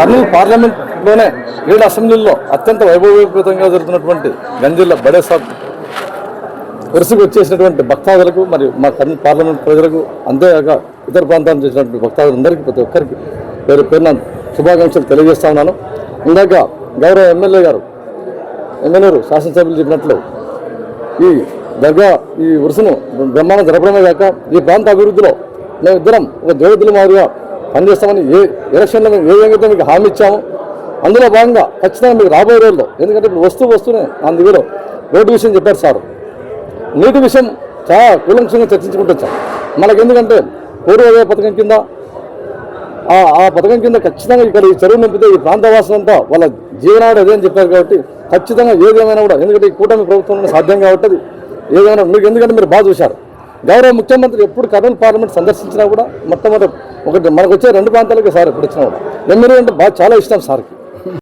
కర్నూలు పార్లమెంట్లోనే 7 అసెంబ్లీల్లో అత్యంత వైభవోపేతంగా జరుగుతున్నటువంటి గంజిల్ల బడే సాబ్ వరుసకు వచ్చేసినటువంటి భక్తాదులకు మరియు మా కర్నూలు పార్లమెంట్ ప్రజలకు అంతేగాక ఇతర ప్రాంతాలకు చేసినటువంటి భక్తాదులందరికీ ప్రతి ఒక్కరికి పేరు పేరున శుభాకాంక్షలు తెలియజేస్తా ఉన్నాను. ఇందాక గౌరవ ఎమ్మెల్యేలు శాసనసభ్యులు చెప్పినట్లు ఈ దర్గా ఈ ఉరుసును బ్రహ్మాండం జరపడమే కాక ఈ ప్రాంత అభివృద్ధిలో మేమిద్దరం ఒక దేవతల మాదిరిగా పనిచేస్తామని ఎలక్షన్లో మేము ఏ విధంగా మీకు హామీ ఇచ్చాము అందులో భాగంగా ఖచ్చితంగా మీకు రాబోయే రోజుల్లో, ఎందుకంటే ఇప్పుడు వస్తూనే అందులో రోడ్డు విషయం చెప్పారు సార్, నీటి విషయం చాలా కూలంకషంగా చర్చించుకుంటాం సార్. మనకు ఎందుకంటే పూర్వోదయ పథకం కింద ఆ పథకం కింద ఖచ్చితంగా ఇక్కడ ఈ చెరువు నింపితే ఈ ప్రాంతవాసులంతా వాళ్ళ జీవనాడు అదే అని చెప్పారు కాబట్టి ఖచ్చితంగా ఏదేమైనా కూడా, ఎందుకంటే ఈ కూటమి ప్రభుత్వంలో సాధ్యం కాబట్టి ఏదైనా మీకు ఎందుకంటే మీరు బాగా చూశారు. గౌరవ ముఖ్యమంత్రి ఎప్పుడు కర్నూలు పార్లమెంట్ సందర్శించినా కూడా మొట్టమొదటి మనకు వచ్చే 2 ప్రాంతాలకి సార్ ఎప్పుడు వచ్చినా కూడా ఎమ్మెల్యే అంటే బాగా చాలా ఇష్టం సార్కి.